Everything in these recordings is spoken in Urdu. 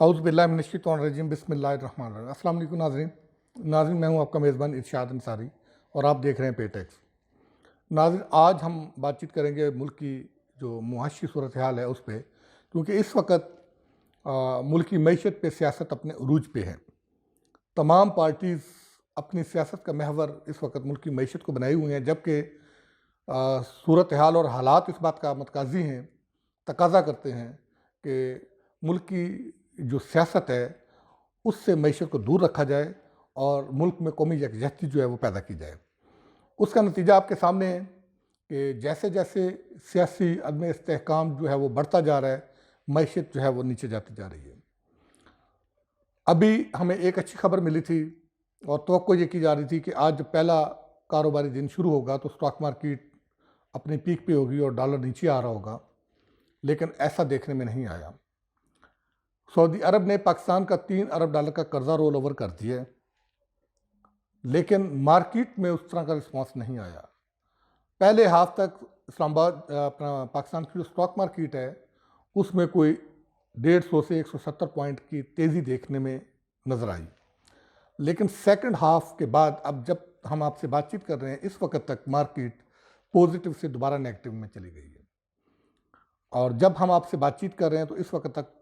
اعوذ باللہ من الشیطان الرجیم بسم اللہ الرحمن الرحیم۔ السلام علیکم ناظرین میں ہوں آپ کا میزبان ارشاد انصاری اور آپ دیکھ رہے ہیں پے ٹیکس۔ ناظرین آج ہم بات چیت کریں گے ملک کی جو معاشی صورتحال ہے اس پہ، کیونکہ اس وقت ملکی معیشت پہ سیاست اپنے عروج پہ ہے۔ تمام پارٹیز اپنی سیاست کا محور اس وقت ملکی معیشت کو بنائے ہوئے ہیں، جبکہ صورتحال اور حالات اس بات کا متقاضی ہیں، تقاضا کرتے ہیں کہ ملک کی جو سیاست ہے اس سے معیشت کو دور رکھا جائے اور ملک میں قومی یکجہتی جو ہے وہ پیدا کی جائے۔ اس کا نتیجہ آپ کے سامنے ہے کہ جیسے جیسے سیاسی عدم استحکام جو ہے وہ بڑھتا جا رہا ہے، معیشت جو ہے وہ نیچے جاتی جا رہی ہے۔ ابھی ہمیں ایک اچھی خبر ملی تھی اور توقع یہ کی جا رہی تھی کہ آج جب پہلا کاروباری دن شروع ہوگا تو سٹاک مارکیٹ اپنی پیک پہ ہوگی اور ڈالر نیچے آ رہا ہوگا، لیکن ایسا دیکھنے میں نہیں آیا۔ سعودی عرب نے پاکستان کا $3 ارب کا قرضہ رول اوور کر دیا ہے، لیکن مارکیٹ میں اس طرح کا رسپانس نہیں آیا۔ پہلے ہاف تک اسلام آباد پاکستان کی جو سٹاک مارکیٹ ہے اس میں کوئی 150 سے 170 پوائنٹ کی تیزی دیکھنے میں نظر آئی، لیکن سیکنڈ ہاف کے بعد اب جب ہم آپ سے بات چیت کر رہے ہیں اس وقت تک مارکیٹ پوزیٹیو سے دوبارہ نیگیٹو میں چلی گئی ہے، اور جب ہم آپ سے بات چیت کر رہے ہیں تو اس وقت تک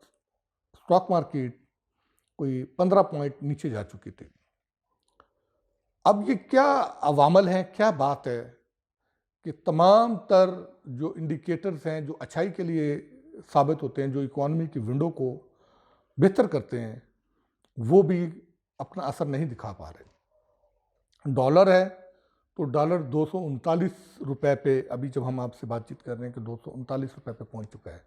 سٹاک مارکیٹ کوئی 15 پوائنٹ نیچے جا چکی تھی۔ اب یہ کیا عوامل ہیں، کیا بات ہے کہ تمام تر جو انڈیکیٹرز ہیں جو اچھائی کے لیے ثابت ہوتے ہیں، جو اکانومی کی ونڈو کو بہتر کرتے ہیں، وہ بھی اپنا اثر نہیں دکھا پا رہے۔ ڈالر ہے تو ڈالر 239 روپے پہ ابھی جب ہم آپ سے بات چیت کر رہے ہیں کہ 239 روپے پہ پہنچ چکا ہے،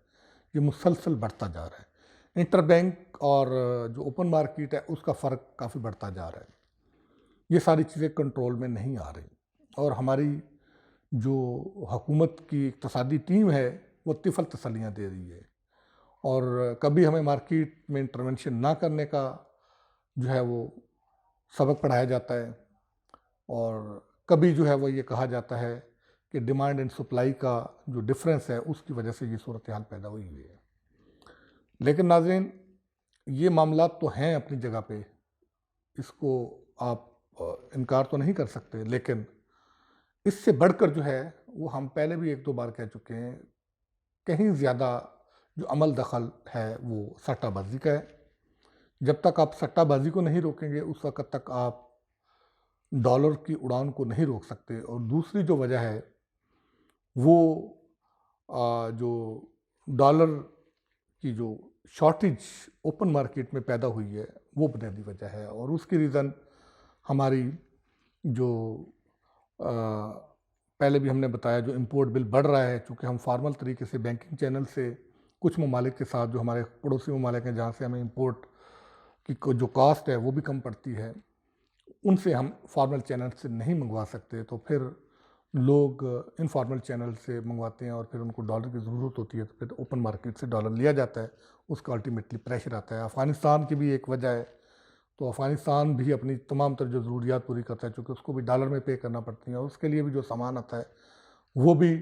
یہ مسلسل بڑھتا جا رہا ہے۔ انٹر بینک اور جو اوپن مارکیٹ ہے اس کا فرق کافی بڑھتا جا رہا ہے۔ یہ ساری چیزیں کنٹرول میں نہیں آ رہی، اور ہماری جو حکومت کی اقتصادی ٹیم ہے وہ طفل تسلیاں دے رہی ہے، اور کبھی ہمیں مارکیٹ میں انٹرونشن نہ کرنے کا جو ہے وہ سبق پڑھایا جاتا ہے، اور کبھی جو ہے وہ یہ کہا جاتا ہے کہ ڈیمانڈ اینڈ سپلائی کا جو ڈفرینس ہے اس کی وجہ سے یہ صورتحال پیدا ہوئی ہوئی ہے۔ لیکن ناظرین یہ معاملات تو ہیں اپنی جگہ پہ، اس کو آپ انکار تو نہیں کر سکتے، لیکن اس سے بڑھ کر جو ہے وہ ہم پہلے بھی 1-2 بار کہہ چکے ہیں، کہیں زیادہ جو عمل دخل ہے وہ سٹہ بازی کا ہے۔ جب تک آپ سٹہ بازی کو نہیں روکیں گے اس وقت تک آپ ڈالر کی اڑان کو نہیں روک سکتے۔ اور دوسری جو وجہ ہے وہ جو ڈالر کی جو شارٹیج اوپن مارکیٹ میں پیدا ہوئی ہے وہ بنیادی وجہ ہے، اور اس کی ریزن ہماری جو پہلے بھی ہم نے بتایا جو امپورٹ بل بڑھ رہا ہے، چونکہ ہم فارمل طریقے سے بینکنگ چینل سے کچھ ممالک کے ساتھ جو ہمارے پڑوسی ممالک ہیں جہاں سے ہمیں امپورٹ کی جو کاسٹ ہے وہ بھی کم پڑتی ہے، ان سے ہم فارمل چینل سے نہیں منگوا سکتے، تو پھر لوگ انفارمل چینل سے منگواتے ہیں اور پھر ان کو ڈالر کی ضرورت ہوتی ہے تو پھر اوپن مارکیٹ سے ڈالر لیا جاتا ہے، اس کا الٹیمیٹلی پریشر آتا ہے۔ افغانستان کی بھی ایک وجہ ہے، تو افغانستان بھی اپنی تمام تر جو ضروریات پوری کرتا ہے چونکہ اس کو بھی ڈالر میں پے کرنا پڑتی ہیں، اور اس کے لیے بھی جو سامان آتا ہے وہ بھی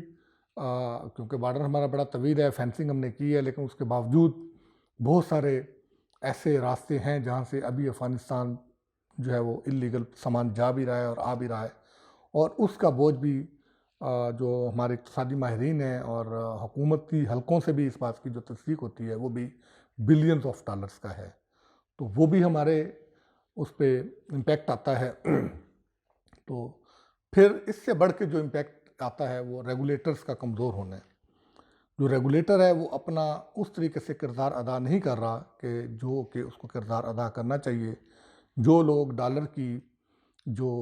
کیونکہ بارڈر ہمارا بڑا طویل ہے، فینسنگ ہم نے کی ہے، لیکن اس کے باوجود بہت سارے ایسے راستے ہیں جہاں سے ابھی افغانستان جو ہے وہ اللیگل سامان جا بھی رہا ہے اور آ بھی رہا ہے، اور اس کا بوجھ بھی جو ہمارے اقتصادی ماہرین ہیں اور حکومتی حلقوں سے بھی اس بات کی جو تصدیق ہوتی ہے وہ بھی بلینز آف ڈالرز کا ہے، تو وہ بھی ہمارے اس پہ امپیکٹ آتا ہے۔ تو پھر اس سے بڑھ کے جو امپیکٹ آتا ہے وہ ریگولیٹرز کا کمزور ہونا ہے۔ جو ریگولیٹر ہے وہ اپنا اس طریقے سے کردار ادا نہیں کر رہا کہ اس کو کردار ادا کرنا چاہیے۔ جو لوگ ڈالر کی جو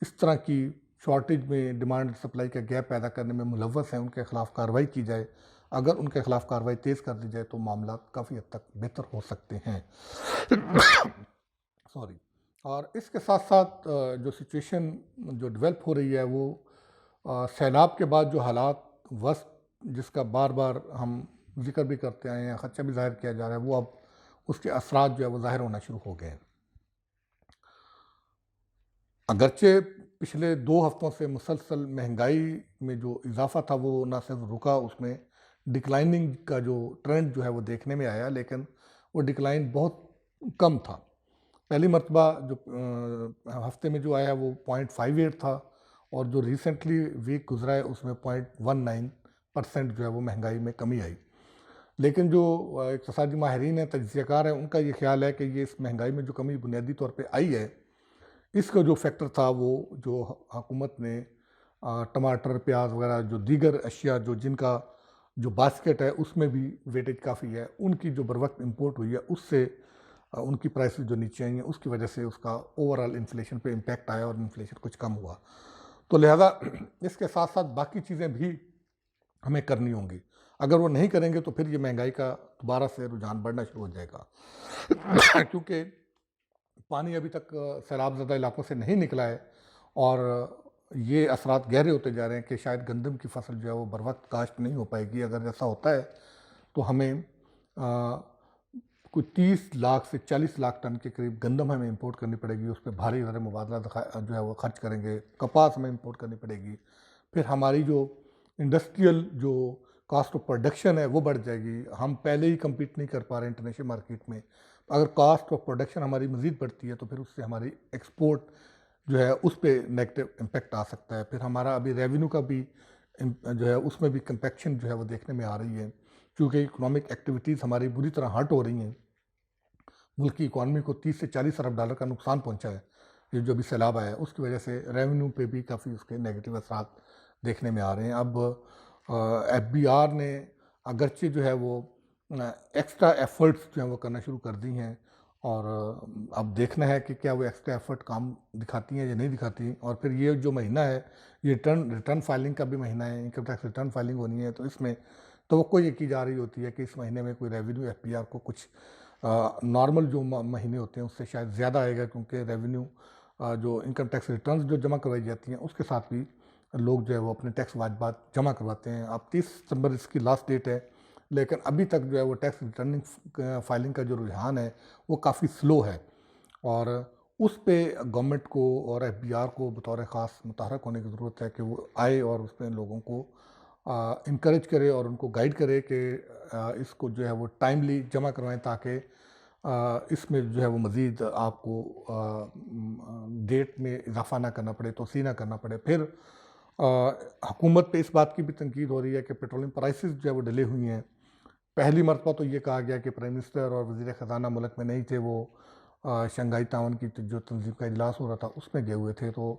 اس طرح کی شارٹیج میں ڈیمانڈ سپلائی کا گیپ پیدا کرنے میں ملوث ہیں ان کے خلاف کارروائی کی جائے۔ اگر ان کے خلاف کارروائی تیز کر دی جائے تو معاملات کافی حد تک بہتر ہو سکتے ہیں۔ سوری۔ اور اس کے ساتھ ساتھ جو سچویشن جو ڈیولپ ہو رہی ہے وہ سیلاب کے بعد جو حالات وسط جس کا بار بار ہم ذکر بھی کرتے آئے ہیں، خدشہ بھی ظاہر کیا جا رہا ہے، وہ اب اس کے اثرات جو ہے وہ ظاہر ہونا شروع ہو گئے ہیں۔ اگرچہ پچھلے 2 ہفتوں سے مسلسل مہنگائی میں جو اضافہ تھا وہ نہ صرف رکا، اس میں ڈکلائننگ کا جو ٹرینڈ جو ہے وہ دیکھنے میں آیا، لیکن وہ ڈکلائن بہت کم تھا. پہلی مرتبہ جو ہفتے میں جو آیا وہ 0.58 تھا، اور جو ریسنٹلی ویک گزرا ہے اس میں 0.19% جو ہے وہ مہنگائی میں کمی آئی. لیکن جو اقتصادی ماہرین ہیں، تجزیہ کار ہیں، ان کا یہ خیال ہے کہ یہ اس مہنگائی میں جو کمی بنیادی طور پہ آئی ہے، اس کا جو فیکٹر تھا وہ جو حکومت نے ٹماٹر، پیاز وغیرہ جو دیگر اشیاء جو جن کا جو باسکٹ ہے اس میں بھی ویٹیج کافی ہے، ان کی جو بروقت امپورٹ ہوئی ہے اس سے ان کی پرائسز جو نیچے آئی ہیں، اس کی وجہ سے اس کا اوورآل انفلیشن پہ امپیکٹ آیا اور انفلیشن کچھ کم ہوا. تو لہذا اس کے ساتھ ساتھ باقی چیزیں بھی ہمیں کرنی ہوں گی. اگر وہ نہیں کریں گے تو پھر یہ مہنگائی کا دوبارہ سے رجحان بڑھنا شروع ہو جائے گا کیونکہ پانی ابھی تک سیلاب زدہ علاقوں سے نہیں نکلا ہے، اور یہ اثرات گہرے ہوتے جا رہے ہیں کہ شاید گندم کی فصل جو ہے وہ بروقت کاشت نہیں ہو پائے گی. اگر ایسا ہوتا ہے تو ہمیں کوئی 30 لاکھ سے 40 لاکھ ٹن کے قریب گندم ہمیں امپورٹ کرنی پڑے گی. اس پہ بھاری زر مبادلہ جو ہے وہ خرچ کریں گے. کپاس ہمیں امپورٹ کرنی پڑے گی. پھر ہماری جو انڈسٹریل جو کاسٹ آف پروڈکشن ہے وہ بڑھ جائے گی. ہم پہلے ہی کمپیٹ نہیں کر پا رہے انٹرنیشنل مارکیٹ میں. اگر کاسٹ آف پروڈکشن ہماری مزید بڑھتی ہے تو پھر اس سے ہماری ایکسپورٹ جو ہے اس پہ نیگیٹو امپیکٹ آ سکتا ہے. پھر ہمارا ابھی ریونیو کا بھی جو ہے اس میں بھی کمپیکشن جو ہے وہ دیکھنے میں آ رہی ہے، کیونکہ اکنامک ایکٹیویٹیز ہماری بری طرح ہرٹ ہو رہی ہیں. ملک کی اکانومی کو 30 سے 40 ارب ڈالر کا نقصان پہنچا ہے یہ جو بھی سیلاب آیا ہے. اس کی وجہ سے ریونیو پہ بھی کافی اس کے نیگیٹو اثرات دیکھنے میں آ رہے ہیں. اب ایف بی آر نے اگرچہ جو ہے وہ ایکسٹرا ایفرٹس جو ہیں وہ کرنا شروع کر دی ہیں، اور اب دیکھنا ہے کہ کیا وہ ایکسٹرا ایفرٹ کام دکھاتی ہیں یا نہیں دکھاتی. اور پھر یہ جو مہینہ ہے یہ ریٹرن فائلنگ کا بھی مہینہ ہے، انکم ٹیکس ریٹرن فائلنگ ہونی ہے. تو اس میں توقع یہ کی جا رہی ہوتی ہے کہ اس مہینے میں کوئی ریونیو ایف بی آر کو کچھ نارمل جو مہینے ہوتے ہیں اس سے شاید زیادہ آئے گا، کیونکہ ریونیو جو انکم ٹیکس ریٹرنز جو جمع کروائی جاتی ہیں اس کے ساتھ بھی لوگ جو ہے وہ اپنے ٹیکس واجبات جمع کرواتے ہیں. اب 30 ستمبر اس کی لاسٹ ڈیٹ ہے، لیکن ابھی تک جو ہے وہ ٹیکس ریٹرننگ فائلنگ کا جو رجحان ہے وہ کافی سلو ہے، اور اس پہ گورنمنٹ کو اور ایف بی آر کو بطور خاص متحرک ہونے کی ضرورت ہے کہ وہ آئے اور اس پہ لوگوں کو انکریج کرے اور ان کو گائیڈ کرے کہ اس کو جو ہے وہ ٹائملی جمع کروائیں، تاکہ اس میں جو ہے وہ مزید آپ کو ڈیٹ میں اضافہ نہ کرنا پڑے، توسیع نہ کرنا پڑے. پھر حکومت پہ اس بات کی بھی تنقید ہو رہی ہے کہ پیٹرولیم پرائسز جو ہے وہ ڈلے ہوئی ہیں. پہلی مرتبہ تو یہ کہا گیا کہ پرائم منسٹر اور وزیر خزانہ ملک میں نہیں تھے، وہ شنگھائی تعاون کی جو تنظیم کا اجلاس ہو رہا تھا اس میں گئے ہوئے تھے. تو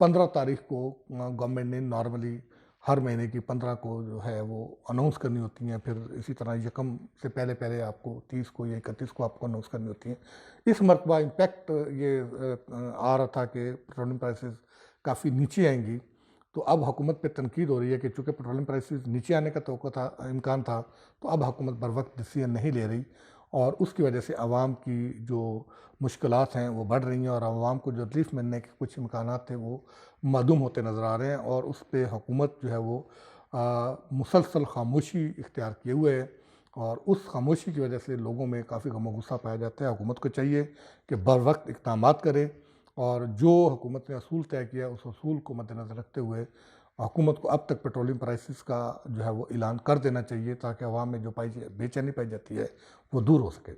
15 تاریخ کو گورنمنٹ نے نارملی ہر مہینے کی 15 کو جو ہے وہ اناؤنس کرنی ہوتی ہیں. پھر اسی طرح یکم سے پہلے آپ کو 30 کو یا 31 کو آپ کو اناؤنس کرنی ہوتی ہیں. اس مرتبہ امپیکٹ یہ آ رہا تھا کہ پیٹرولیم پرائسز کافی نیچے آئیں گی. تو اب حکومت پہ تنقید ہو رہی ہے کہ چونکہ پیٹرولیم پرائسز نیچے آنے کا توقع تھا، امکان تھا، تو اب حکومت بروقت ڈیسیژن نہیں لے رہی، اور اس کی وجہ سے عوام کی جو مشکلات ہیں وہ بڑھ رہی ہیں، اور عوام کو جو ریلیف ملنے کے کچھ امکانات تھے وہ معدوم ہوتے نظر آ رہے ہیں. اور اس پہ حکومت جو ہے وہ مسلسل خاموشی اختیار کیے ہوئے ہے، اور اس خاموشی کی وجہ سے لوگوں میں کافی غم و غصہ پایا جاتا ہے. حکومت کو چاہیے کہ بروقت اقدامات کرے، اور جو حکومت نے اصول طے کیا اس اصول کو مد نظر رکھتے ہوئے حکومت کو اب تک پیٹرولیم پرائسز کا جو ہے وہ اعلان کر دینا چاہیے، تاکہ عوام میں جو بے چینی پائی جاتی ہے وہ دور ہو سکے.